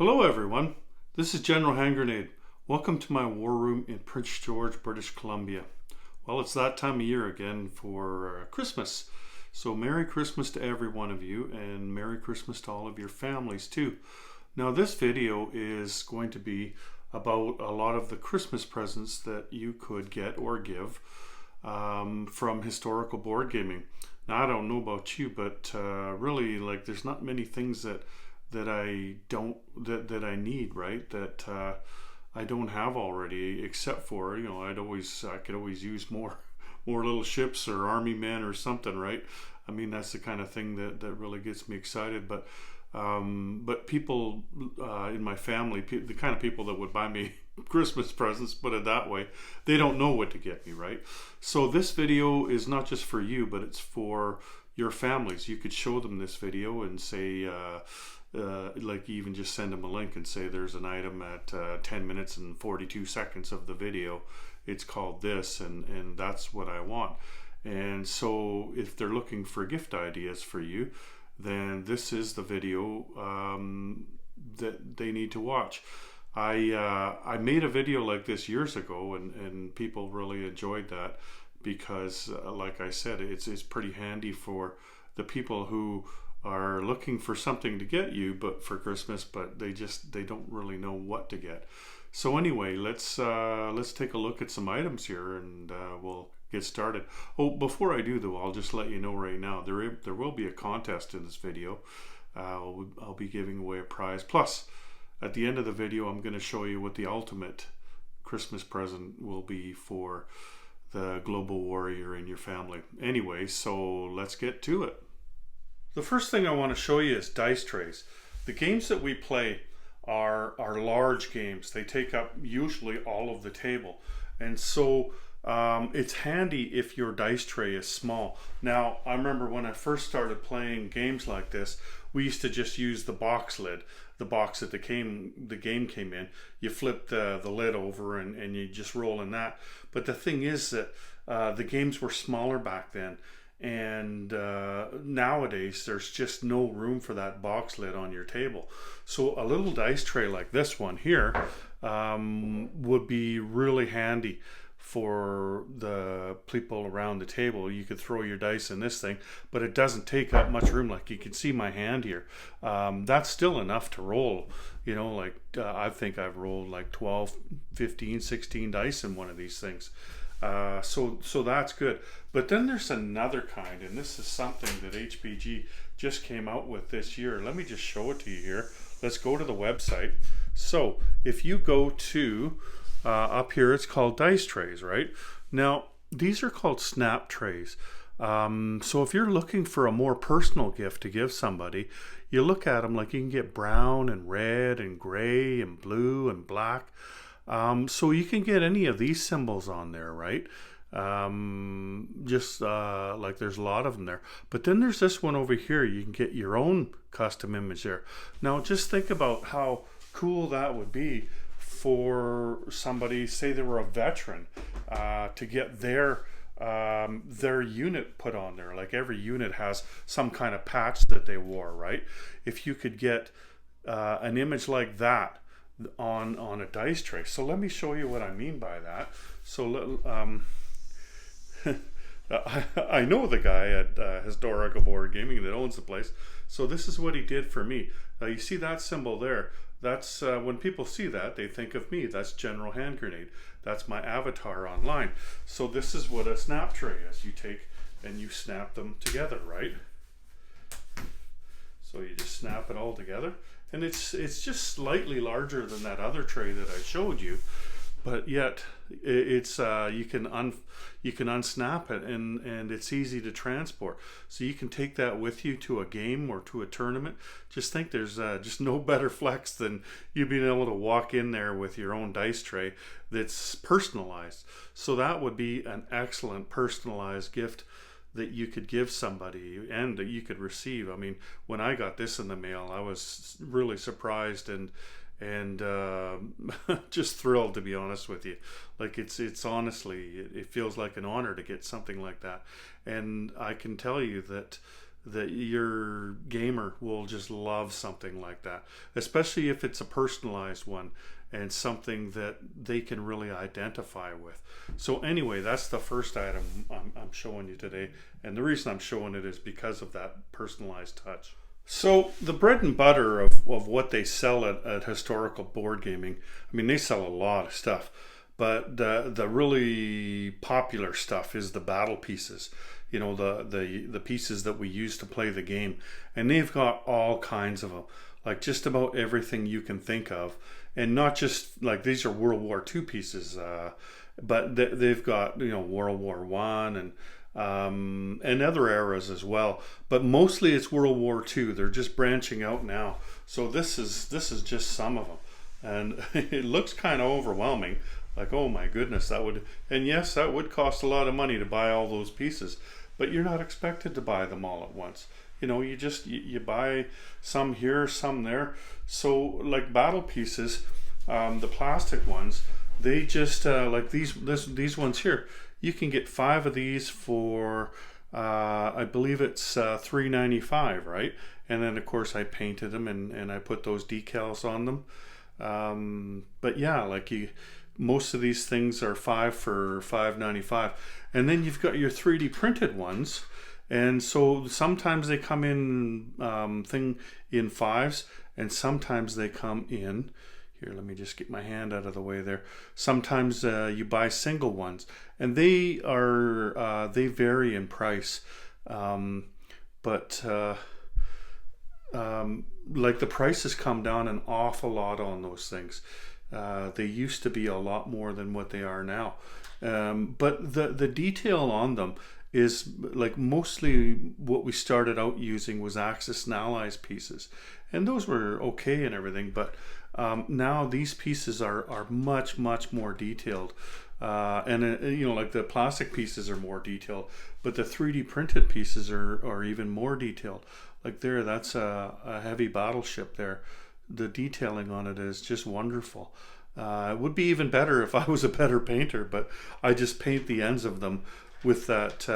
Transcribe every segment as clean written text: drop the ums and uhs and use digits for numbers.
Hello everyone, this is General Hand Grenade. Welcome to my war room in Prince George, British Columbia. Well, it's that time of year again for Christmas. So Merry Christmas to every one of you, and Merry Christmas to all of your families too. Now this video is going to be about a lot of the Christmas presents that you could get or give from historical board gaming. Now I don't know about you, but really, like, there's not many things that I need, right? That I don't have already, except for, I could always use more little ships or army men or something, right? I mean, that's the kind of thing that really gets me excited. But people in my family, the kind of people that would buy me Christmas presents, put it that way, they don't know what to get me, right? So this video is not just for you, but it's for your families. You could show them this video and say, like, even just send them a link and say there's an item at 10 minutes and 42 seconds of the video. It's called this, and that's what I want. And so if they're looking for gift ideas for you, then this is the video that they need to watch. I made a video like this years ago, and people really enjoyed that because, like I said, it's pretty handy for the people who are looking for something to get you but for Christmas, but they don't really know what to get. So anyway, let's take a look at some items here, and we'll get started. Oh, before I do though, I'll just let you know right now, there will be a contest in this video. I'll be giving away a prize. Plus, at the end of the video, I'm going to show you what the ultimate Christmas present will be for the global warrior in your family. Anyway, so let's get to it. The first thing I want to show you is dice trays. The games that we play are large games. They take up usually all of the table. And so it's handy if your dice tray is small. Now, I remember when I first started playing games like this, we used to just use the box lid, the box that the game came in. You flip the lid over and you just roll in that. But the thing is that the games were smaller back then. And nowadays there's just no room for that box lid on your table. So a little dice tray like this one here would be really handy for the people around the table. You could throw your dice in this thing, but it doesn't take up much room. Like you can see my hand here. That's still enough to roll. I think I've rolled like 12, 15, 16 dice in one of these things. So that's good. But then there's another kind, and this is something that HBG just came out with this year. Let me just show it to you here. Let's go to the website. So if you go to up here, it's called dice trays, right? Now, these are called snap trays. So if you're looking for a more personal gift to give somebody, you look at them like you can get brown and red and gray and blue and black. So you can get any of these symbols on there, right? Like there's a lot of them there. But then there's this one over here. You can get your own custom image there. Now just think about how cool that would be for somebody, say they were a veteran, to get their unit put on there. Like every unit has some kind of patch that they wore, right? If you could get an image like that on a dice tray. So let me show you what I mean by that. So I know the guy at Historical Board Gaming that owns the place. So this is what he did for me. You see that symbol there? That's when people see that, they think of me. That's General Hand Grenade. That's my avatar online. So this is what a snap tray is. You take and you snap them together, right? So you just snap it all together. And it's just slightly larger than that other tray that I showed you, but yet it's you can unsnap it, and it's easy to transport. So you can take that with you to a game or to a tournament. Just think there's just no better flex than you being able to walk in there with your own dice tray that's personalized. So that would be an excellent personalized gift that you could give somebody and that you could receive. I mean, when I got this in the mail, I was really surprised and just thrilled, to be honest with you. Like it's honestly, it feels like an honor to get something like that. And I can tell you that that your gamer will just love something like that, especially if it's a personalized one and something that they can really identify with. So anyway, that's the first item I'm showing you today, and the reason I'm showing it is because of that personalized touch. So the bread and butter of what they sell at historical board gaming, I mean, they sell a lot of stuff, but the really popular stuff is the battle pieces. You know, the pieces that we use to play the game, and they've got all kinds of them, like just about everything you can think of, and not just like these are World War II pieces, but they've got, you know, World War One and other eras as well, but mostly it's World War II. They're just branching out now, so this is just some of them, and it looks kind of overwhelming. Like, oh my goodness, and yes, that would cost a lot of money to buy all those pieces, but you're not expected to buy them all at once. You know, you buy some here, some there. So like battle pieces, the plastic ones, they just like these ones here. You can get 5 of these for I believe it's $3.95, right? And then of course I painted them and I put those decals on them. But yeah, like most of these things are 5 for $5.95, and then you've got your 3D printed ones, and so sometimes they come in in 5s, and sometimes they come in here. Let me just get my hand out of the way there. Sometimes you buy single ones, and they vary in price, but like the prices come down an awful lot on those things. They used to be a lot more than what they are now. But the detail on them is like mostly what we started out using was Axis and Allies pieces. And those were okay and everything, but now these pieces are much, much more detailed. You know, like the plastic pieces are more detailed, but the 3D printed pieces are even more detailed. Like there, that's a heavy battleship there. The detailing on it is just wonderful. It would be even better if I was a better painter, but I just paint the ends of them with that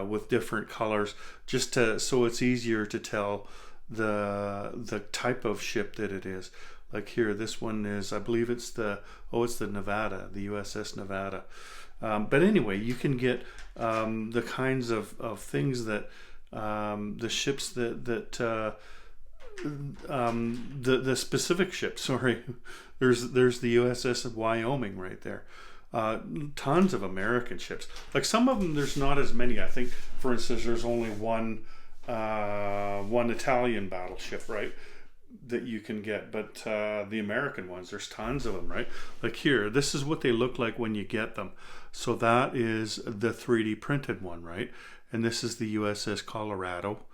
with different colors, just so it's easier to tell the type of ship that it is. Like here, this one is, I believe it's the Nevada, the USS Nevada. But anyway, you can get the kinds of things that the ships that the specific ship. Sorry, there's the USS of Wyoming right there. Tons of American ships. Like some of them, there's not as many. I think, for instance, there's only one Italian battleship, right, that you can get. But the American ones, there's tons of them, right? Like here, this is what they look like when you get them. So that is the 3D printed one, right? And this is the USS Colorado.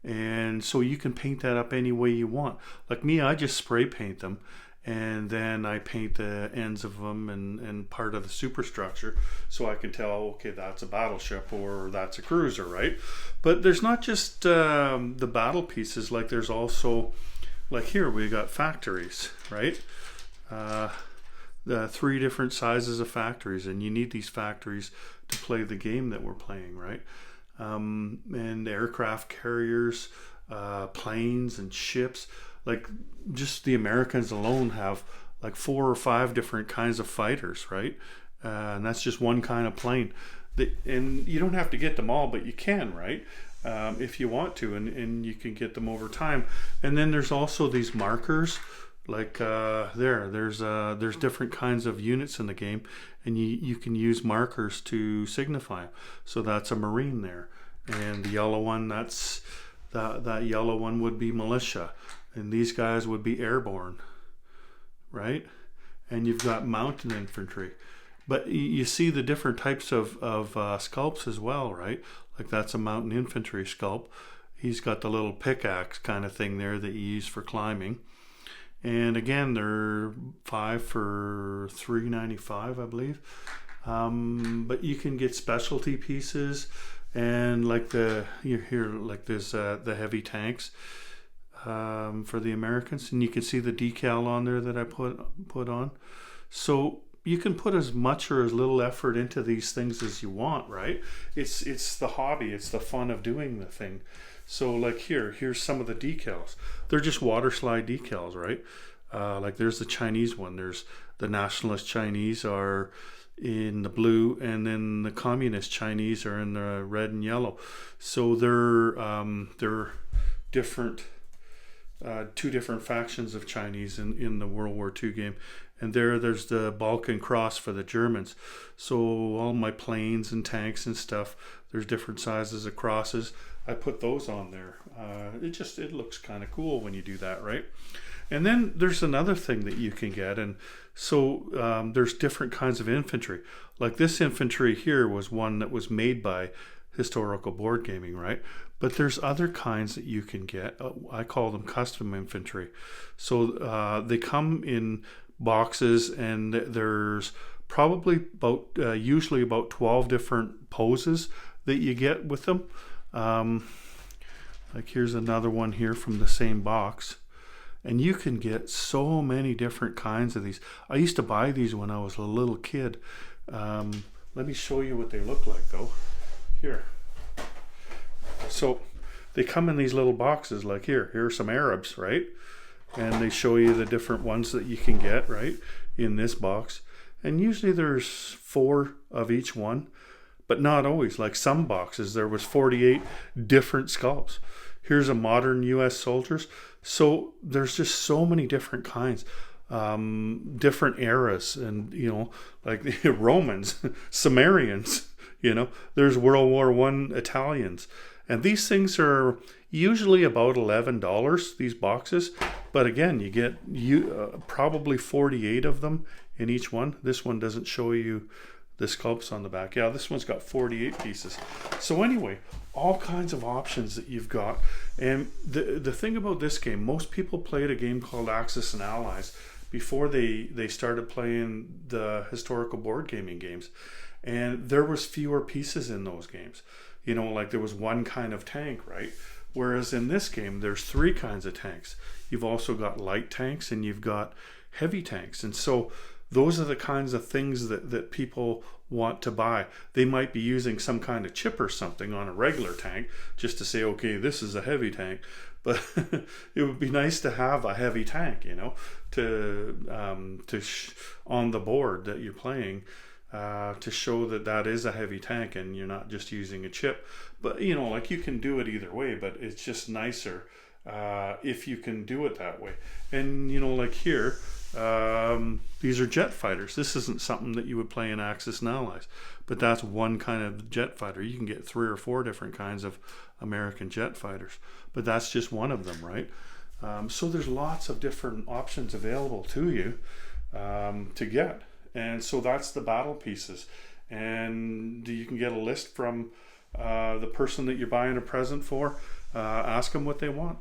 And so you can paint that up any way you want. Like me, I just spray paint them, and then I paint the ends of them and part of the superstructure, so I can tell, okay, that's a battleship or that's a cruiser, right? But there's not just the battle pieces. Like there's also, like here, we got factories, right? The 3 different sizes of factories, and you need these factories to play the game that we're playing, right? And aircraft carriers, planes and ships. Like just the Americans alone have like 4 or 5 different kinds of fighters, right? And that's just one kind of plane. And you don't have to get them all, but you can, right? If you want to, and you can get them over time. And then there's also these markers. Like there's different kinds of units in the game, and you can use markers to signify them. So that's a Marine there, and the yellow one, that yellow one would be militia, and these guys would be airborne, right? And you've got mountain infantry, but you see the different types of sculpts as well, right? Like that's a mountain infantry sculpt. He's got the little pickaxe kind of thing there that you use for climbing. And again, they're 5 for $3.95, I believe. But you can get specialty pieces, and like like there's the heavy tanks for the Americans, and you can see the decal on there that I put on. So you can put as much or as little effort into these things as you want, right? It's the hobby, it's the fun of doing the thing. So like here's some of the decals. They're just water slide decals, right? Like there's the Chinese one. There's the nationalist Chinese are in the blue, and then the communist Chinese are in the red and yellow. So they're different, two different factions of Chinese in the World War II game. And there's the Balkan Cross for the Germans. So all my planes and tanks and stuff, there's different sizes of crosses. I put those on there. It looks kind of cool when you do that, right? And then there's another thing that you can get, and so there's different kinds of infantry. Like this infantry here was one that was made by Historical Board Gaming, right? But there's other kinds that you can get. I call them custom infantry. So they come in boxes, and there's probably usually about 12 different poses that you get with them. Like here's another one here from the same box. And you can get so many different kinds of these. I used to buy these when I was a little kid. Let me show you what they look like though. Here. So they come in these little boxes like here are some Arabs, right? And they show you the different ones that you can get, right, in this box. And usually there's 4 of each one, but not always. Like some boxes, there was 48 different sculpts. Here's a modern U.S. soldiers. So there's just so many different kinds, different eras, and like the Romans, Sumerians. There's World War I Italians, and these things are usually about $11. These boxes, but again, you get probably 48 of them in each one. This one doesn't show you the sculpts on the back. Yeah, this one's got 48 pieces. So anyway, all kinds of options that you've got. And the thing about this game, most people played a game called Axis and Allies before they started playing the historical board gaming games. And there was fewer pieces in those games. Like there was one kind of tank, right? Whereas in this game, there's 3 kinds of tanks. You've also got light tanks and you've got heavy tanks. And so those are the kinds of things that people want to buy. They might be using some kind of chip or something on a regular tank just to say, okay, this is a heavy tank. But it would be nice to have a heavy tank, on the board that you're playing, to show that is a heavy tank and you're not just using a chip. But like you can do it either way, but it's just nicer if you can do it that way. And like here, these are jet fighters. This isn't something that you would play in Axis and Allies, but that's one kind of jet fighter. You can get 3 or 4 different kinds of American jet fighters, but that's just one of them, right? So there's lots of different options available to you to get. And so that's the battle pieces. And you can get a list from the person that you're buying a present for. Ask them what they want,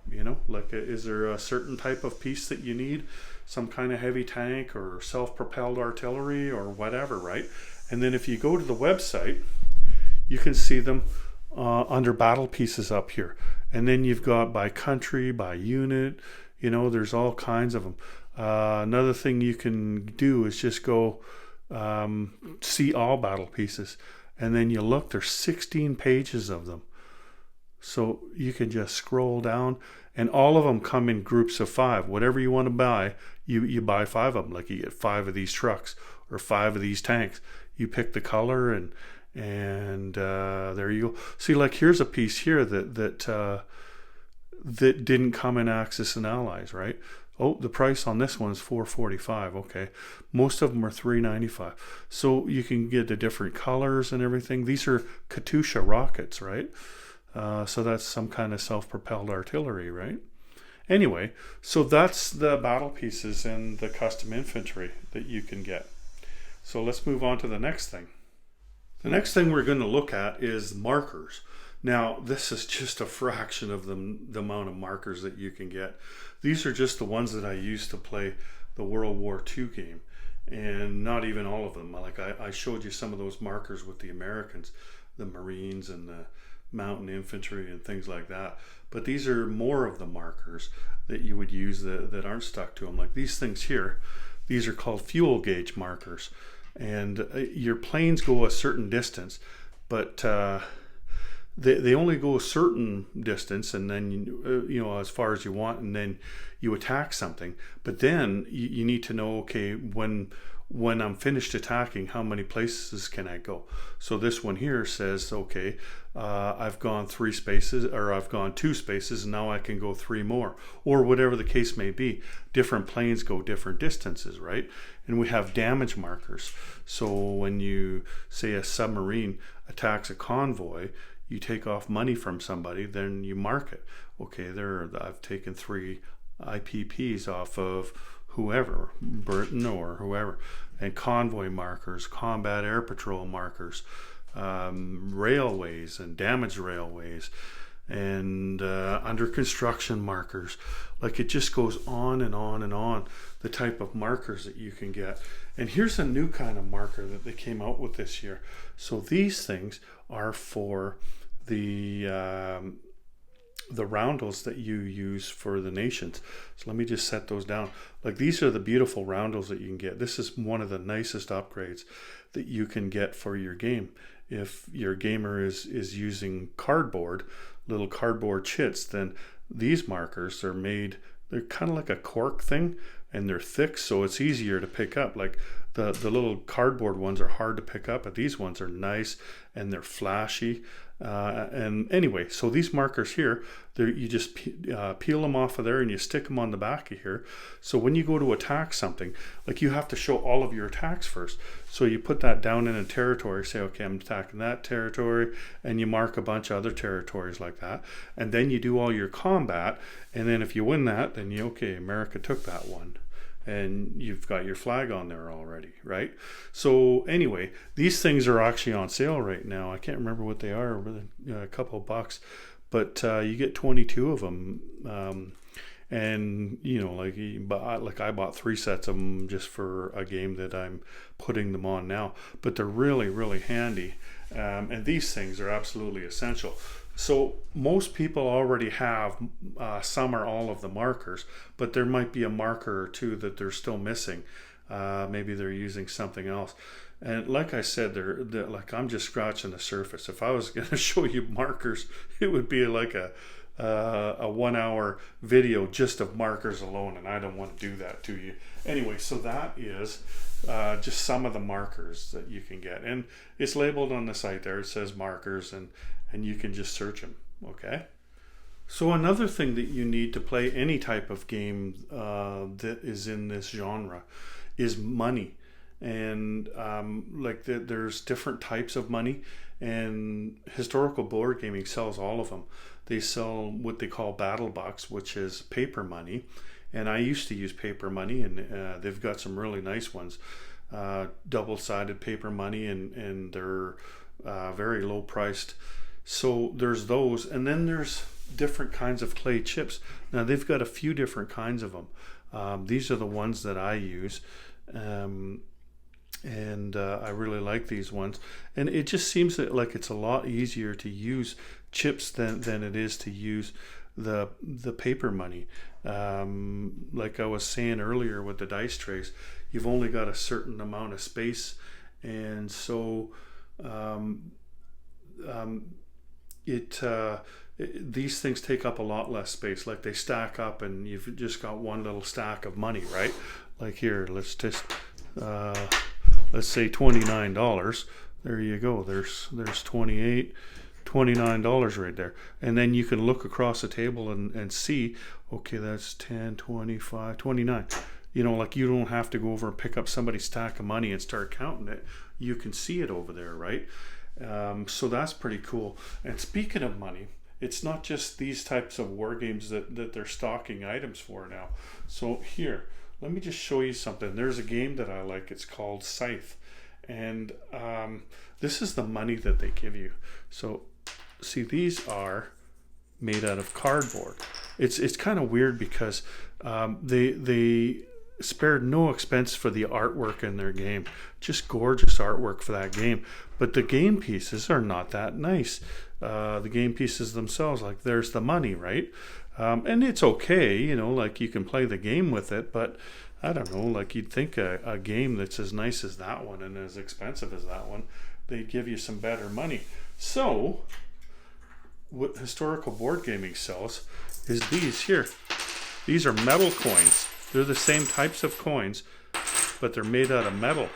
like is there a certain type of piece that you need, some kind of heavy tank or self-propelled artillery or whatever, right? And then if you go to the website, you can see them under battle pieces up here. And then you've got by country, by unit, there's all kinds of them. Another thing you can do is just go see all battle pieces, and then you look, there's 16 pages of them. So you can just scroll down, and all of them come in groups of 5. Whatever you want to buy, you buy 5 of them. Like you get 5 of these trucks or 5 of these tanks. You pick the color, and there you go. See, like here's a piece here that didn't come in Axis and Allies, right? Oh, the price on this one is $4.45. Okay, most of them are $3.95. So you can get the different colors and everything. These are Katyusha rockets, right? So that's some kind of self-propelled artillery, right? Anyway, so that's the battle pieces and the custom infantry that you can get. So let's move on to the next thing. The next thing we're going to look at is markers. Now, this is just a fraction of the amount of markers that you can get. These are just the ones that I used to play the World War II game, and not even all of them. Like I showed you some of those markers with the Americans, the Marines and the mountain infantry and things like that. But these are more of the markers that you would use that aren't stuck to them. Like these things here, these are called fuel gauge markers. And your planes go a certain distance, but they only go a certain distance, and then as far as you want, and then you attack something. But then you need to know, okay, when I'm finished attacking, how many places can I go? So this one here says, okay, I've gone 3 spaces, or I've gone 2 spaces, and now I can go 3 more, or whatever the case may be. Different planes go different distances, right? And we have damage markers. So when you say a submarine attacks a convoy, you take off money from somebody, then you mark it. Okay, I've taken 3 IPPs off of whoever, Britain or whoever, and convoy markers, combat air patrol markers, railways and damaged railways, and under construction markers. Like, it just goes on and on and on, the type of markers that you can get. And here's a new kind of marker that they came out with this year. So these things are for the roundels that you use for the nations. So let me just set those down. Like, these are the beautiful roundels that you can get. This is one of the nicest upgrades that you can get for your game. If your gamer is using little cardboard chits, then these markers are made, they're kind of like a cork thing, and they're thick, so it's easier to pick up. Like, the little cardboard ones are hard to pick up, but these ones are nice and they're flashy. And anyway, so these markers here, you just peel them off of there and you stick them on the back of here. So when you go to attack something, like, you have to show all of your attacks first. So you put that down in a territory, say, okay, I'm attacking that territory, and you mark a bunch of other territories like that. And then you do all your combat, and then if you win that, then okay, America took that one. And you've got your flag on there already, right? So anyway, these things are actually on sale right now. I can't remember what they are, a couple of bucks, but you get 22 of them. And like I bought 3 sets of them just for a game that I'm putting them on now. But they're really, really handy. And these things are absolutely essential. So most people already have some or all of the markers, but there might be a marker or 2 that they're still missing. Maybe they're using something else. And like I said, they're like, I'm just scratching the surface. If I was going to show you markers, it would be like a 1-hour video just of markers alone, and I don't want to do that to you. Anyway, so that is just some of the markers that you can get, and it's labeled on the site there. It says markers, and you can just search them. Okay. So another thing that you need to play any type of game that is in this genre is money. And there's different types of money, and Historical Board Gaming sells all of them. They sell what they call battle bucks, which is paper money, and I used to use paper money, and they've got some really nice ones, double-sided paper money, and they're very low priced. So there's those, and then there's different kinds of clay chips. Now they've got a few different kinds of them. These are the ones that I use. And I really like these ones, and it just seems like it's a lot easier to use chips than it is to use the paper money. Like I was saying earlier with the dice trays, you've only got a certain amount of space, and so these things take up a lot less space. Like, they stack up, and you've just got one little stack of money, right? Like here, let's say $29. There you go. There's $29 right there. And then you can look across the table and see, okay, that's 10, 25, 29. Like, you don't have to go over and pick up somebody's stack of money and start counting it. You can see it over there, right? So that's pretty cool. And speaking of money, it's not just these types of war games that they're stocking items for now. So here, let me just show you something. There's a game that I like. It's called Scythe. And this is the money that they give you. So see, these are made out of cardboard. It's kind of weird because they spared no expense for the artwork in their game. Just gorgeous artwork for that game. But the game pieces are not that nice. The game pieces themselves, like, there's the money, right? And it's okay, like, you can play the game with it, but I don't know, like, you'd think a game that's as nice as that one and as expensive as that one, they'd give you some better money. So what Historical Board Gaming sells is these here. These are metal coins. They're the same types of coins, but they're made out of metal.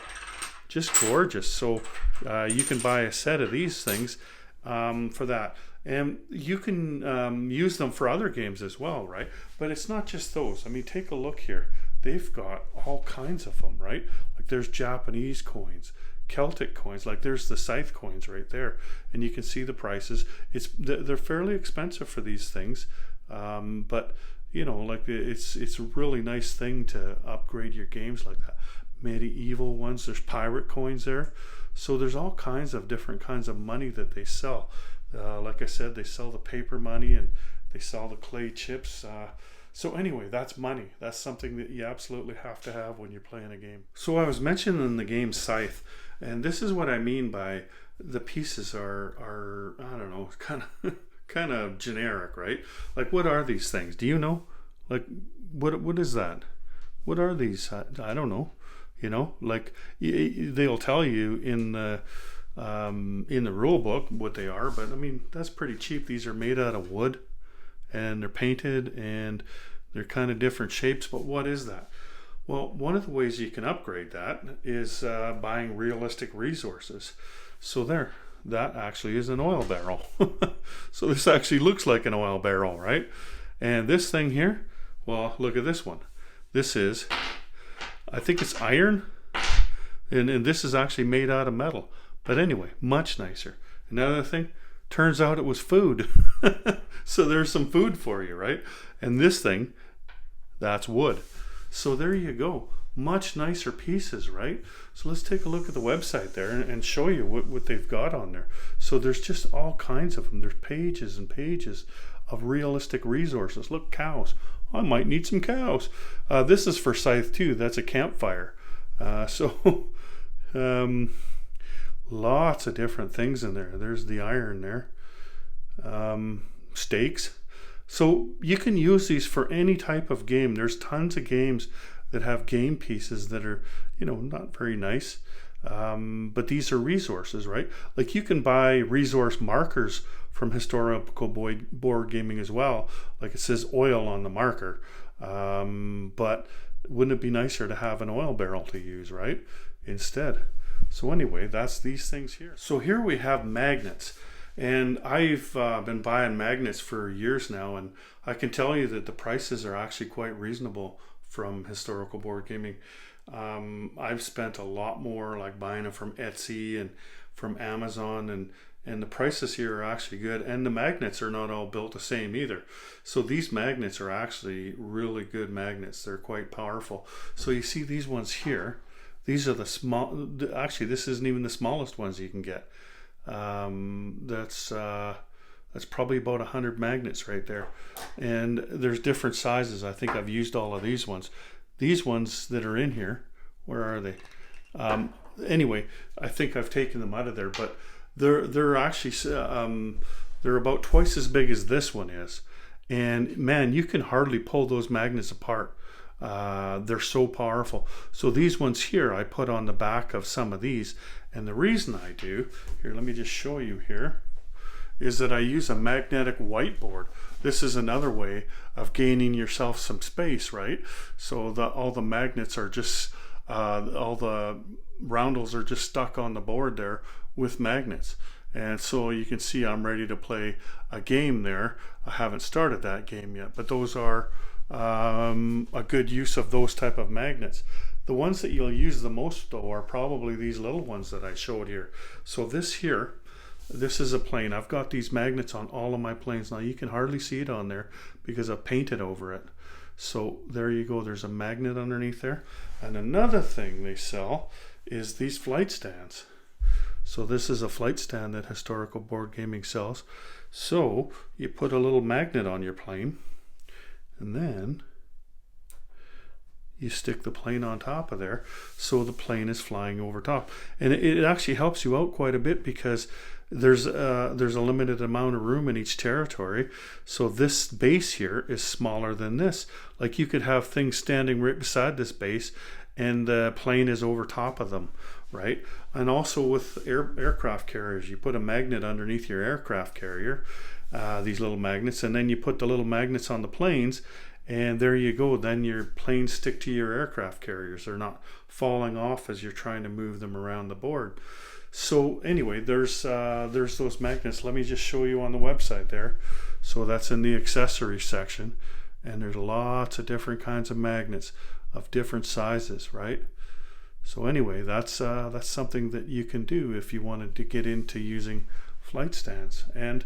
Just gorgeous. So you can buy a set of these things for that. And you can use them for other games as well, right? But it's not just those. I mean, take a look here. They've got all kinds of them, right? Like there's Japanese coins, Celtic coins, like there's the scythe coins right there. And you can see the prices. They're fairly expensive for these things. But, you know, like it's a really nice thing to upgrade your games like that. Medieval ones, there's pirate coins there. So there's all kinds of different kinds of money that they sell. Like I said, they sell the paper money and they sell the clay chips. So anyway, that's money. That's something that you absolutely have to have when you're playing a game. So I was mentioning the game Scythe, and this is what I mean by the pieces are I don't know, kind of generic, right? Like, what are these things? Do you know? Like, what is that? What are these? I don't know. You know, like they'll tell you in the rule book what they are, but I mean, that's pretty cheap. These are made out of wood and they're painted and they're kind of different shapes. But what is that? Well, one of the ways you can upgrade that is buying realistic resources. So that actually is an oil barrel. So this actually looks like an oil barrel, right? And this thing here, well, look at this one. This is, I think it's iron, and this is actually made out of metal. But anyway, much nicer. Another thing, turns out it was food. So there's some food for you, right? And this thing, that's wood. So there you go. Much nicer pieces, right? So let's take a look at the website there and show you what they've got on there. So there's just all kinds of them. There's pages and pages of realistic resources. Look, cows. I might need some cows. This is for Scythe too. That's a campfire. Lots of different things in there. There's the iron there. Stakes. So you can use these for any type of game. There's tons of games that have game pieces that are, you know, not very nice. But these are resources, right? Like you can buy resource markers from Historical Board Gaming as well. Like it says oil on the marker. But wouldn't it be nicer to have an oil barrel to use, right? Instead. So anyway, that's these things here. So here we have magnets. And I've been buying magnets for years now, and I can tell you that the prices are actually quite reasonable from Historical Board Gaming. I've spent a lot more like buying them from Etsy and from Amazon, and the prices here are actually good, and the magnets are not all built the same either. So these magnets are actually really good magnets. They're quite powerful. So you see these ones here. These are the small, actually this isn't even the smallest ones you can get. That's probably about 100 magnets right there, and there's different sizes. I think I've used all of these ones. These ones that are in here, where are they? Anyway, I think I've taken them out of there, but they're actually they're about twice as big as this one is, and man, you can hardly pull those magnets apart. They're so powerful. So these ones here I put on the back of some of these, and the reason I do, here, let me just show you here, is that I use a magnetic whiteboard. This is another way of gaining yourself some space, right? So all the magnets are just, all the roundels are just stuck on the board there with magnets. And so you can see I'm ready to play a game there. I haven't started that game yet, but those are a good use of those type of magnets. The ones that you'll use the most though are probably these little ones that I showed here. So this here, this is a plane. I've got these magnets on all of my planes. Now you can hardly see it on there because I've painted over it. So there you go, there's a magnet underneath there. And another thing they sell is these flight stands. So this is a flight stand that Historical Board Gaming sells. So you put a little magnet on your plane, and then you stick the plane on top of there, so the plane is flying over top. And it actually helps you out quite a bit because there's a limited amount of room in each territory. So this base here is smaller than this. Like you could have things standing right beside this base and the plane is over top of them, right? And also with aircraft carriers, you put a magnet underneath your aircraft carrier, these little magnets, and then you put the little magnets on the planes, and there you go. Then your planes stick to your aircraft carriers. They're not falling off as you're trying to move them around the board. So anyway, there's those magnets. Let me just show you on the website there. So that's in the accessories section, and there's lots of different kinds of magnets of different sizes, right? So anyway, that's something that you can do if you wanted to get into using flight stands and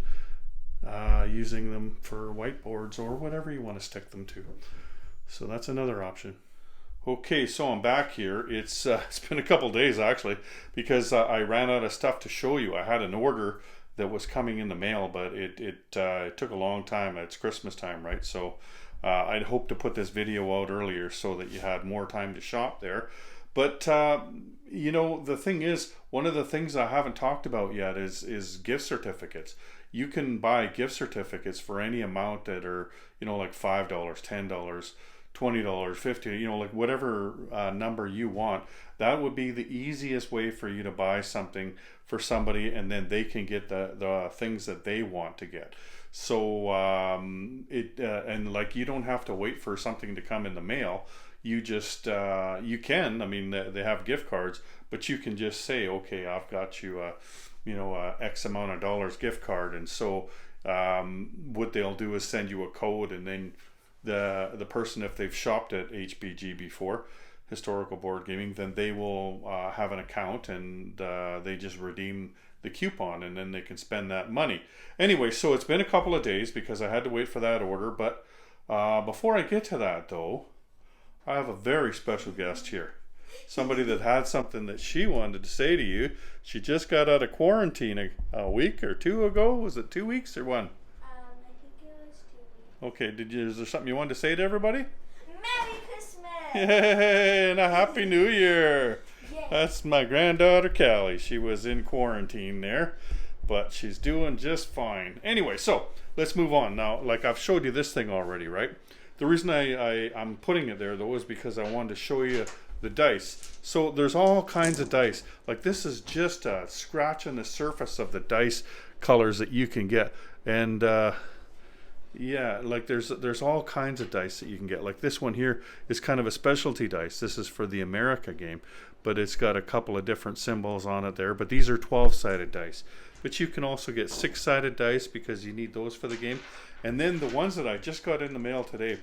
using them for whiteboards or whatever you want to stick them to. So that's another option. Okay, so I'm back here. It's been a couple days actually, because I ran out of stuff to show you. I had an order that was coming in the mail, but it took a long time. It's Christmas time, right? So I'd hoped to put this video out earlier so that you had more time to shop there. But you know, the thing is, one of the things I haven't talked about yet is gift certificates. You can buy gift certificates for any amount that are, you know, like $5, $10, $20, $50, you know, like whatever number you want. That would be the easiest way for you to buy something for somebody, and then they can get the things that they want to get. So and like, you don't have to wait for something to come in the mail. You just you can, I mean, they have gift cards, but you can just say, okay, I've got you a, you know, X amount of dollars gift card. And so what they'll do is send you a code, and then the person, if they've shopped at HBG before, Historical Board Gaming, then they will have an account, and they just redeem the coupon, and then they can spend that money. Anyway, so it's been a couple of days because I had to wait for that order. But before I get to that though, I have a very special guest here. Somebody that had something that she wanted to say to you. She just got out of quarantine a week or two ago. Was it 2 weeks or one? I think it was 2 weeks. Okay, is there something you wanted to say to everybody? Merry Christmas! Yay, and a Happy New Year! Yeah. That's my granddaughter Callie. She was in quarantine there, but she's doing just fine. Anyway, so let's move on. Now, like, I've showed you this thing already, right? The reason I'm putting it there though is because I wanted to show you the dice. So there's all kinds of dice. Like, this is just a scratch on the surface of the dice colors that you can get. And yeah, like there's all kinds of dice that you can get. Like this one here is kind of a specialty dice. This is for the America game, but it's got a couple of different symbols on it there. But these are 12-sided dice. But you can also get 6-sided dice because you need those for the game. And then the ones that I just got in the mail today,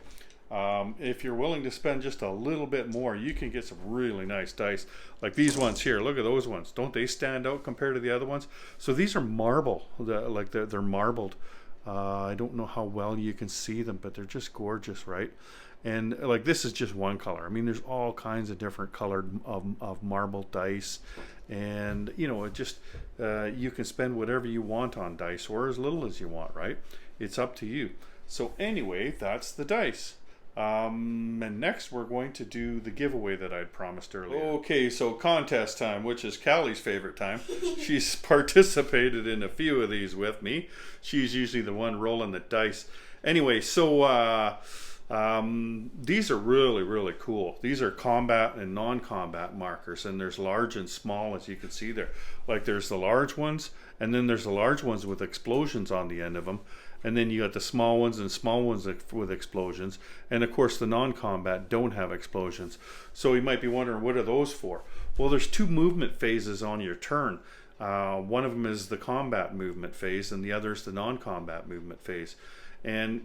if you're willing to spend just a little bit more, you can get some really nice dice. Like these ones here. Look at those ones. Don't they stand out compared to the other ones? So these are marble. Like they're marbled. I don't know how well you can see them, but they're just gorgeous, right? And like, this is just one color. I mean, there's all kinds of different colored of marble dice, and you know, it just you can spend whatever you want on dice, or as little as you want, right? It's up to you. So anyway, that's the dice. And next we're going to do the giveaway that I'd promised earlier. Okay, so contest time, which is Callie's favorite time. She's participated in a few of these with me. She's usually the one rolling the dice. Anyway, so these are really, really cool. These are combat and non-combat markers, and there's large and small, as you can see there. Like, there's the large ones, and then there's the large ones with explosions on the end of them. And then you got the small ones and small ones with explosions. And of course the non-combat don't have explosions. So you might be wondering, what are those for? Well, there's two movement phases on your turn. One of them is the combat movement phase, and the other is the non-combat movement phase. And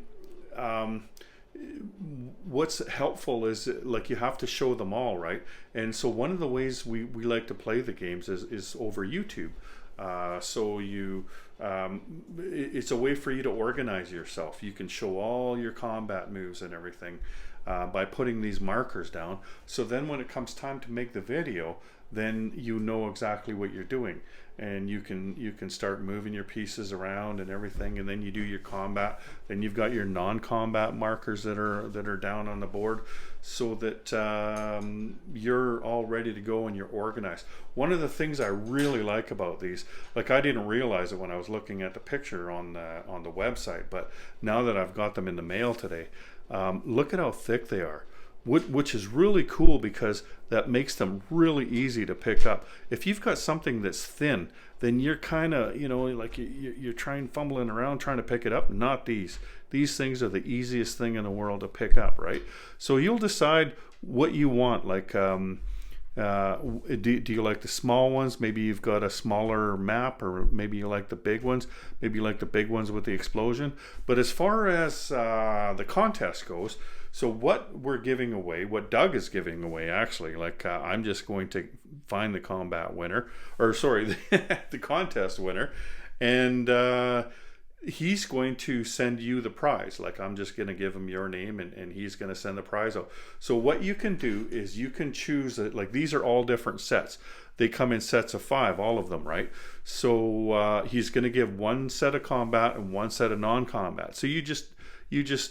what's helpful is, like, you have to show them all, right? And so one of the ways we like to play the games is over YouTube. So you it's a way for you to organize yourself. You can show all your combat moves and everything by putting these markers down. So then when it comes time to make the video, then you know exactly what you're doing, and you can start moving your pieces around and everything, and then you do your combat. Then you've got your non-combat markers that are down on the board, so that you're all ready to go and you're organized. One of the things I really like about these, like, I didn't realize it when I was looking at the picture on the website, but now that I've got them in the mail today, look at how thick they are. which is really cool because that makes them really easy to pick up. If you've got something that's thin, then you're kind of, like you're trying, fumbling around trying to pick it up. Not these. These things are the easiest thing in the world to pick up, right? So you'll decide what you want. Like, do you like the small ones? Maybe you've got a smaller map, or maybe you like the big ones. Maybe you like the big ones with the explosion. But as far as the contest goes, so what we're giving away, what Doug is giving away, actually, like I'm just going to find the combat winner, or sorry, the contest winner, and he's going to send you the prize. Like, I'm just going to give him your name, and he's going to send the prize out. So what you can do is you can choose it. Like, these are all different sets. They come in sets of 5, all of them, right? So he's going to give one set of combat and one set of non-combat. So you just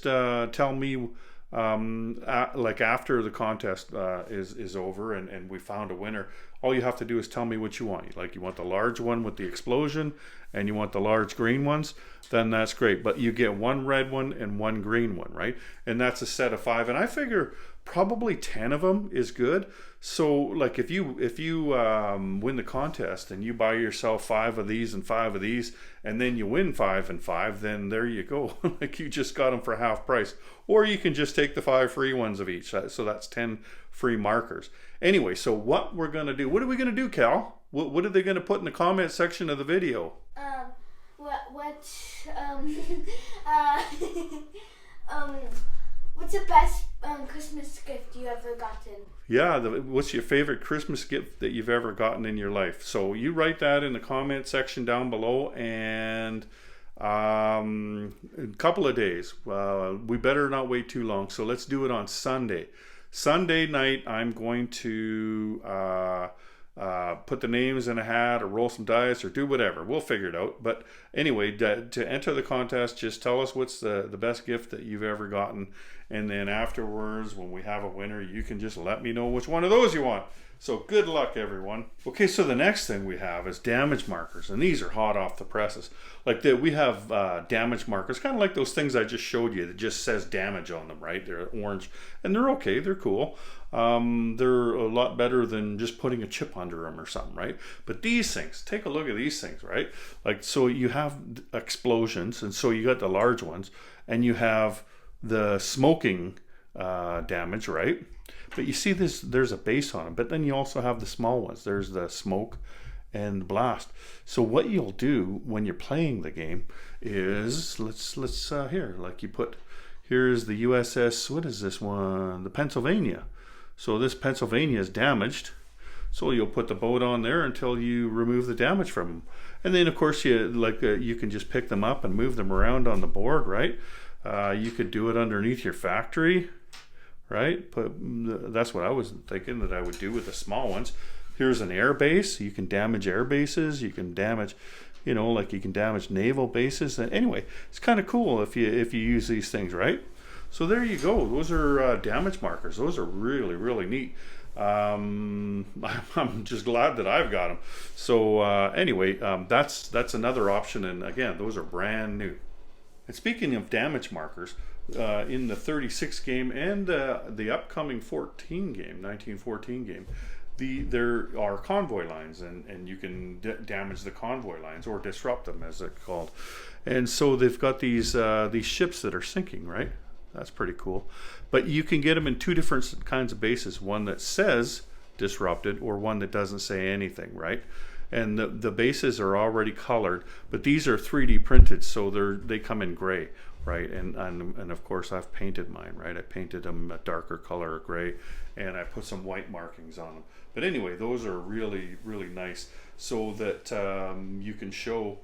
tell me, like after the contest is over and we found a winner, all you have to do is tell me what you want. Like, you want the large one with the explosion and you want the large green ones, then that's great. But you get one red one and one green one, right? And that's a set of 5. And I figure probably 10 of them is good. So like if you win the contest and you buy yourself 5 of these and 5 of these, and then you win 5 and 5, then there you go. Like, you just got them for half price. Or you can just take the 5 free ones of each. So that's 10 free markers. Anyway, so what we're going to do, what are we going to do, Cal? What are they going to put in the comment section of the video? What's the best Christmas gift you ever gotten? Yeah, what's your favorite Christmas gift that you've ever gotten in your life? So you write that in the comment section down below, and in a couple of days. We better not wait too long, so let's do it on Sunday. Sunday night, I'm going to put the names in a hat or roll some dice or do whatever. We'll figure it out. But anyway, to enter the contest, just tell us what's the best gift that you've ever gotten. And then afterwards, when we have a winner, you can just let me know which one of those you want. So good luck, everyone. Okay, so the next thing we have is damage markers. And these are hot off the presses. Like we have damage markers, kind of like those things I just showed you that just says damage on them, right? They're orange. And they're okay. They're cool. They're a lot better than just putting a chip under them or something, right? But these things, take a look at these things, right? Like, so you have explosions, and so you got the large ones, and you have the smoking damage, right? But you see this, there's a base on them, but then you also have the small ones. There's the smoke and the blast. So what you'll do when you're playing the game is, let's here, like you put, here's the USS, what is this one? The Pennsylvania. So this Pennsylvania is damaged. So you'll put the boat on there until you remove the damage from them. And then of course you can just pick them up and move them around on the board, right? You could do it underneath your factory, right? That's what I was thinking that I would do with the small ones. Here's an air base. You can damage air bases. You can damage, like you can damage naval bases. And anyway, it's kind of cool if you use these things, right? So there you go. Those are damage markers. Those are really, really neat. I'm just glad that I've got them. So anyway, that's another option. And again, those are brand new. And speaking of damage markers, in the 36 game and the upcoming 1914 game, there are convoy lines, and you can damage the convoy lines or disrupt them, as it's called. And so they've got these ships that are sinking, right? That's pretty cool. But you can get them in 2 different kinds of bases: one that says disrupted or one that doesn't say anything, right? And the bases are already colored, but these are 3D printed, so they come in gray, right? And of course I've painted mine, right? I painted them a darker color, gray, and I put some white markings on them. But anyway, those are really, really nice, so that you can show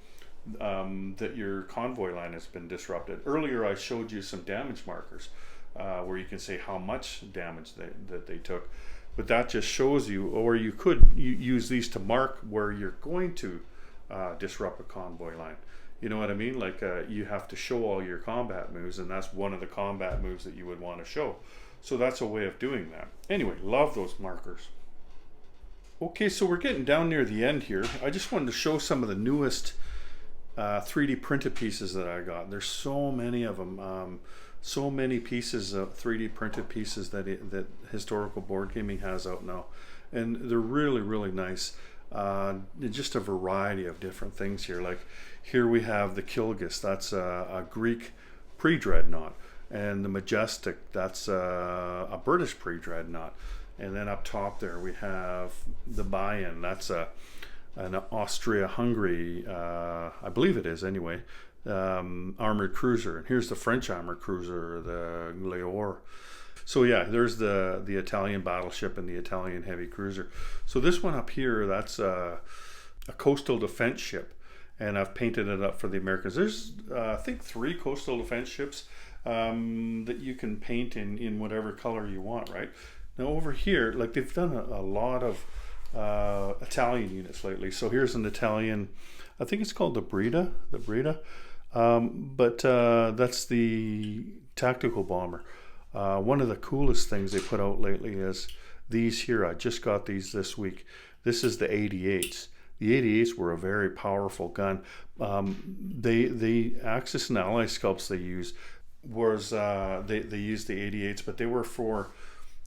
that your convoy line has been disrupted. Earlier I showed you some damage markers where you can say how much damage that they took. But that just shows you, or you could use these to mark where you're going to disrupt a convoy line. You know what I mean? Like you have to show all your combat moves, and that's one of the combat moves that you would want to show. So that's a way of doing that. Anyway, love those markers. Okay, so we're getting down near the end here. I just wanted to show some of the newest 3D printed pieces that I got. There's so many of them. So many pieces of 3D printed pieces that historical board gaming has out now, and they're really really nice. Just a variety of different things here. Like here we have the Kilgis, that's a Greek pre-dreadnought, and the Majestic, that's a British pre-dreadnought. And then up top there we have the Bayan, that's an Austria-Hungary, I believe it is anyway, armored cruiser. And here's the French armored cruiser, the Leor. So yeah, there's the Italian battleship and the Italian heavy cruiser. So this one up here, that's a coastal defense ship, and I've painted it up for the Americans. There's I think 3 coastal defense ships that you can paint in whatever color you want, right? Now over here, like they've done a lot of Italian units lately. So here's an Italian, I think it's called the Breda, but that's the tactical bomber. One of the coolest things they put out lately is these here. I just got these this week. This is the 88s. The 88s were a very powerful gun. The Axis and Ally sculpts they used was they used the 88s, but they were for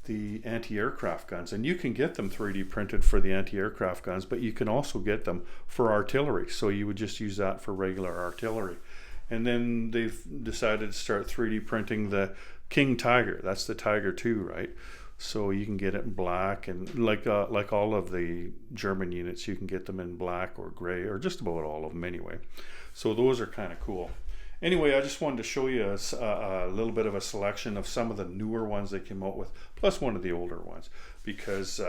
the anti-aircraft guns, and you can get them 3D printed for the anti-aircraft guns, but you can also get them for artillery. So you would just use that for regular artillery. And then they've decided to start 3D printing the King Tiger. That's the Tiger 2, right? So you can get it in black, and like all of the German units, you can get them in black or gray, or just about all of them anyway. So those are kind of cool. Anyway, I just wanted to show you a little bit of a selection of some of the newer ones they came out with, plus one of the older ones, because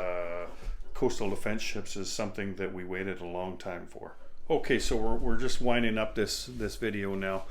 coastal defense ships is something that we waited a long time for. Okay, so we're just winding up this video now.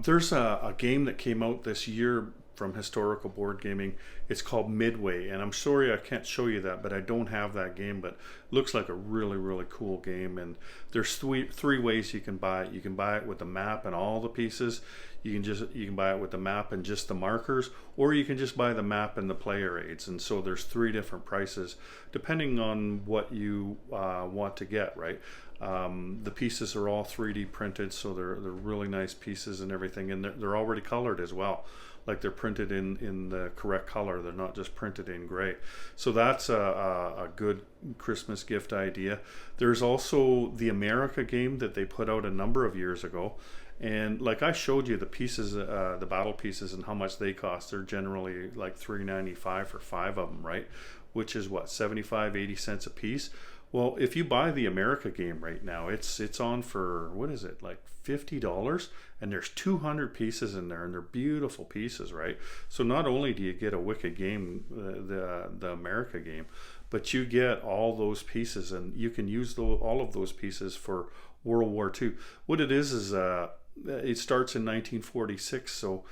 There's a game that came out this year from Historical Board Gaming. It's called Midway, and I'm sorry I can't show you that, but I don't have that game, but it looks like a really really cool game. And there's three ways you can buy it. You can buy it with the map and all the pieces. You can buy it with the map and just the markers, or you can just buy the map and the player aids. And so there's 3 different prices depending on what you want to get, right? The pieces are all 3D printed, so they're really nice pieces and everything, and they're already colored as well. Like they're printed in the correct color. They're not just printed in gray. So that's a good Christmas gift idea. There's also the America game that they put out a number of years ago. And like I showed you the pieces, the battle pieces and how much they cost. They're generally like $3.95 for 5 of them, right? Which is what, 80 cents a piece. Well, if you buy the America game right now, it's on for, what is it, like $50, and there's 200 pieces in there, and they're beautiful pieces, right? So not only do you get a wicked game, the America game, but you get all those pieces, and you can use all of those pieces for World War II. What it is it starts in 1946, so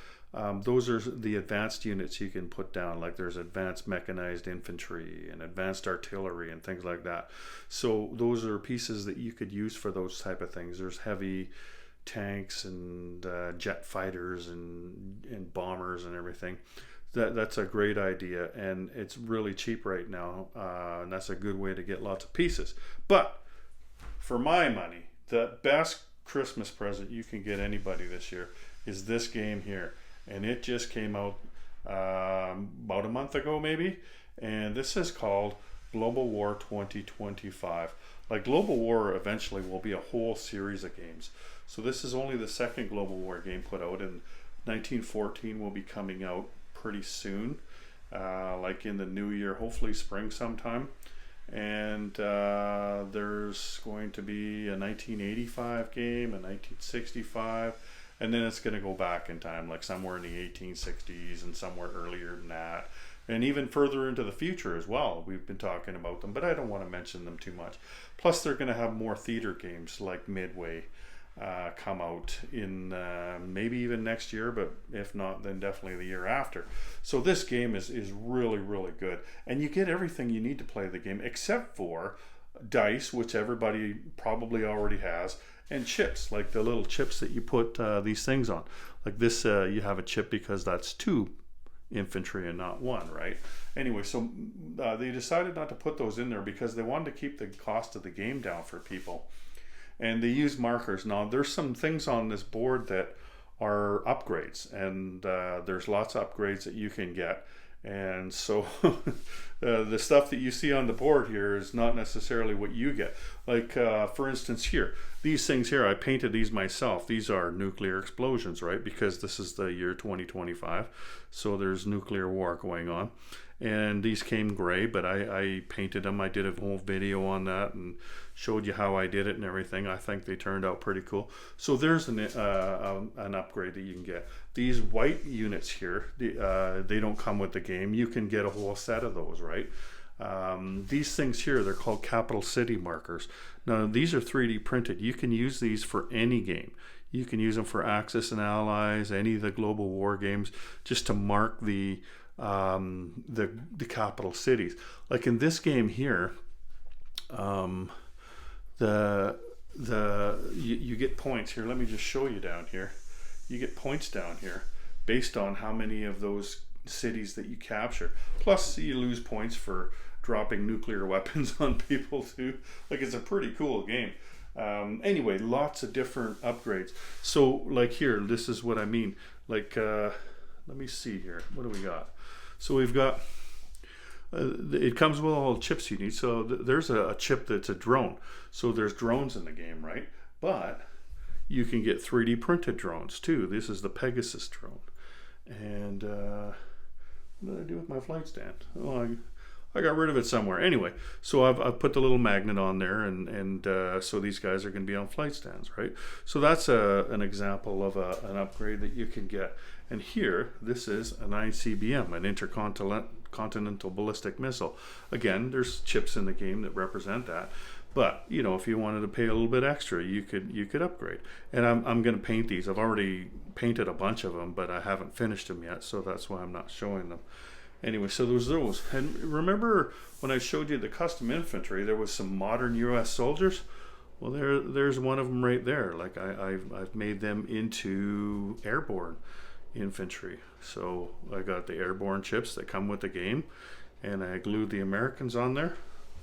those are the advanced units you can put down. Like there's advanced mechanized infantry and advanced artillery and things like that. So those are pieces that you could use for those type of things. There's heavy tanks and jet fighters and bombers and everything. That's a great idea, and it's really cheap right now, and that's a good way to get lots of pieces. But for my money, the best Christmas present you can get anybody this year is this game here. And it just came out about a month ago maybe, and this is called Global War 2025. Like Global War eventually will be a whole series of games. So this is only the second Global War game put out, and 1914 will be coming out pretty soon, like in the new year, hopefully spring sometime. And there's going to be a 1985 game, a 1965, and then it's going to go back in time, like somewhere in the 1860s and somewhere earlier than that, and even further into the future as well. We've been talking about them, but I don't want to mention them too much. Plus they're going to have more theater games like Midway come out in maybe even next year, but if not, then definitely the year after. So this game is really really good, and you get everything you need to play the game except for dice, which everybody probably already has, and chips, like the little chips that you put these things on. Like this, you have a chip because that's 2 infantry and not 1, right? Anyway, so they decided not to put those in there because they wanted to keep the cost of the game down for people. And they use markers. Now, there's some things on this board that are upgrades, and there's lots of upgrades that you can get. And so the stuff that you see on the board here is not necessarily what you get. Like for instance here, these things here, I painted these myself. These are nuclear explosions, right? Because this is the year 2025, so there's nuclear war going on. And these came gray, but I painted them. I did a whole video on that and showed you how I did it and everything. I think they turned out pretty cool. So there's an upgrade that you can get. These white units here, they don't come with the game. You can get a whole set of those, right? These things here, they're called capital city markers. Now, these are 3D printed. You can use these for any game. You can use them for Axis and Allies, any of the global war games, just to mark the capital cities. Like in this game here, you get points here. Let me just show you down here. You get points down here based on how many of those cities that you capture. Plus you lose points for dropping nuclear weapons on people too. Like, it's a pretty cool game. Anyway, lots of different upgrades. So like here, this is what I mean. Like let me see here, what do we got? So we've got it comes with all the chips you need. So there's a chip that's a drone. So there's drones in the game, right? But you can get 3D printed drones too. This is the Pegasus drone. And what did I do with my flight stand? Oh, I got rid of it somewhere. Anyway, so I've put the little magnet on there, and so these guys are going to be on flight stands, right? So that's an example of an upgrade that you can get. And here, this is an ICBM, an intercontinental ballistic missile. Again, there's chips in the game that represent that. But you know, if you wanted to pay a little bit extra, you could upgrade. And I'm going to paint these. I've already painted a bunch of them, but I haven't finished them yet, so that's why I'm not showing them. Anyway, so there's those. And remember when I showed you the custom infantry, there was some modern U.S. soldiers? Well, there's one of them right there. Like I've made them into airborne infantry. So I got the airborne chips that come with the game, and I glued the Americans on there.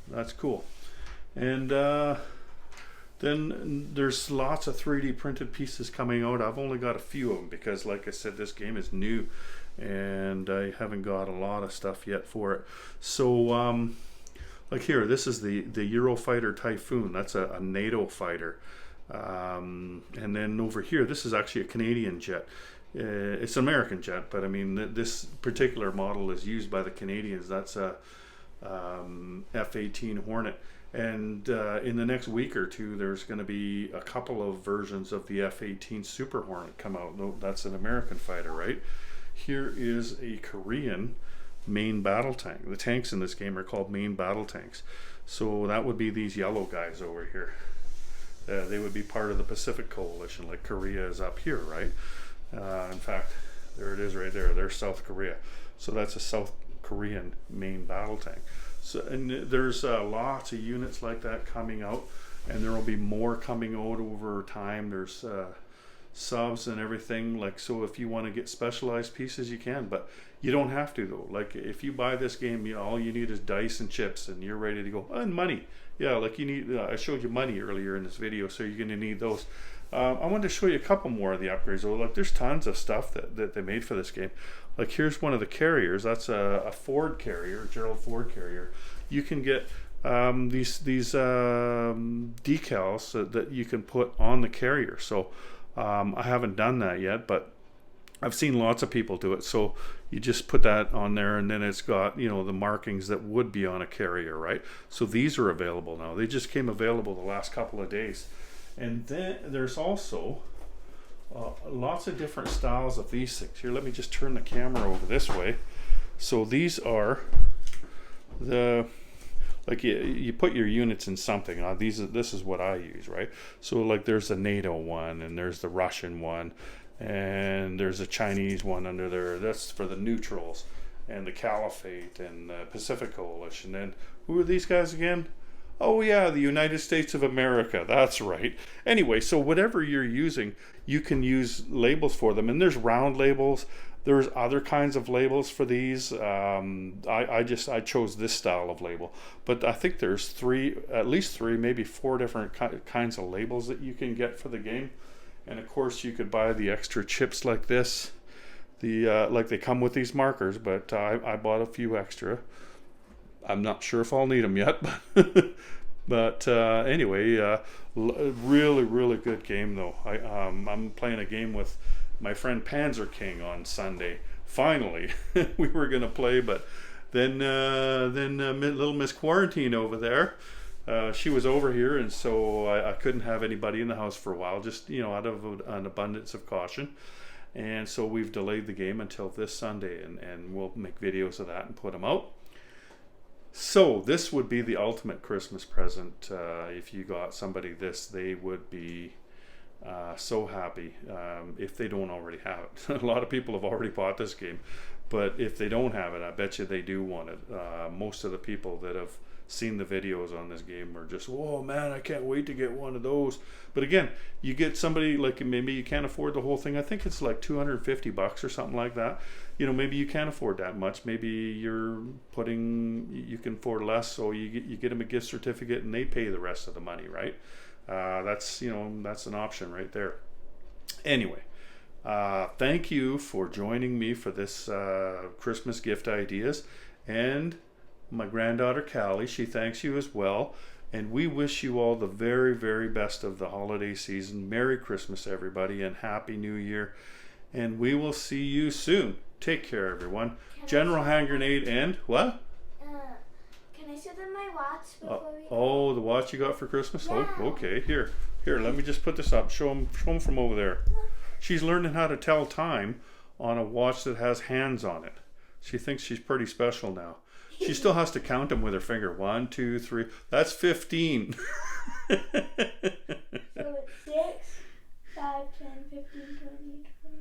That's cool. And then there's lots of 3D printed pieces coming out. I've only got a few of them because, like I said, this game is new and I haven't got a lot of stuff yet for it. So like here, this is the Eurofighter Typhoon. That's a NATO fighter. And then over here, this is actually a Canadian jet. It's an American jet, but I mean this particular model is used by the Canadians. That's a F-18 Hornet. And in the next week or two, there's going to be a couple of versions of the F-18 Super Hornet come out. That's an American fighter, right? Here is a Korean main battle tank. The tanks in this game are called main battle tanks. So that would be these yellow guys over here. They would be part of the Pacific Coalition, like Korea is up here, right? In fact, there it is right there. There's South Korea. So that's a South Korean main battle tank. So, and there's lots of units like that coming out, and there will be more coming out over time. There's subs and everything. Like, so if you want to get specialized pieces, you can, but you don't have to though. Like, if you buy this game, you know, all you need is dice and chips, and you're ready to go. And money, yeah. Like you need. I showed you money earlier in this video, so you're going to need those. I wanted to show you a couple more of the upgrades. Oh, look, there's tons of stuff that they made for this game. Like, here's one of the carriers. That's a Ford carrier, Gerald Ford carrier. You can get these decals that you can put on the carrier. So I haven't done that yet, but I've seen lots of people do it. So you just put that on there, and then it's got, you know, the markings that would be on a carrier, right? So these are available now. They just came available the last couple of days. And then there's also lots of different styles of these things. Here, let me just turn the camera over this way. So these are the, like you put your units in something. This is what I use, right? So like there's a NATO one, and there's the Russian one, and there's a Chinese one under there. That's for the neutrals, and the Caliphate, and the Pacific Coalition. And who are these guys again? Oh yeah, the United States of America, that's right. Anyway, so whatever you're using, you can use labels for them. And there's round labels, there's other kinds of labels for these. I chose this style of label. But I think there's at least three, maybe four different kinds of labels that you can get for the game. And of course you could buy the extra chips like this. Like they come with these markers, but I bought a few extra. I'm not sure if I'll need them yet, but anyway, really, really good game though. I'm playing a game with my friend Panzer King on Sunday. Finally, we were gonna play, but then little Miss Quarantine over there, she was over here, and so I couldn't have anybody in the house for a while, just out of an abundance of caution. And so we've delayed the game until this Sunday, and we'll make videos of that and put them out. So this would be the ultimate Christmas present. If you got somebody this, they would be so happy if they don't already have it. A lot of people have already bought this game, but if they don't have it, I bet you they do want it. Most of the people that have seen the videos on this game are just, oh man, I can't wait to get one of those. But again, you get somebody like, maybe you can't afford the whole thing. I think it's like $250 or something like that. Maybe you can't afford that much. Maybe you can afford less, so you get them a gift certificate and they pay the rest of the money, right? That's an option right there. Anyway, thank you for joining me for this Christmas gift ideas, and my granddaughter Callie, she thanks you as well, and we wish you all the very, very best of the holiday season. Merry Christmas, everybody, and Happy New Year, and we will see you soon. Take care, everyone. General Hand Grenade and what? Can I show them my watch before we go? Oh, the watch you got for Christmas? Yeah. Oh, okay. Here, let me just put this up. Show them from over there. She's learning how to tell time on a watch that has hands on it. She thinks she's pretty special now. She still has to count them with her finger. 1, 2, 3. That's 15. So it's 6, 5, 10, 15, 20, 20,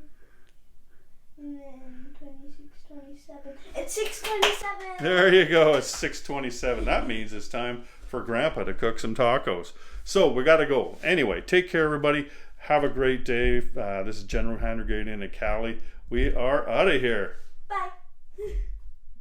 and then 26, 27. It's 6:27. There you go. It's 6:27. That means it's time for Grandpa to cook some tacos. So we got to go. Anyway, take care, everybody. Have a great day. This is General Hand Grenade and Callie. We are out of here. Bye.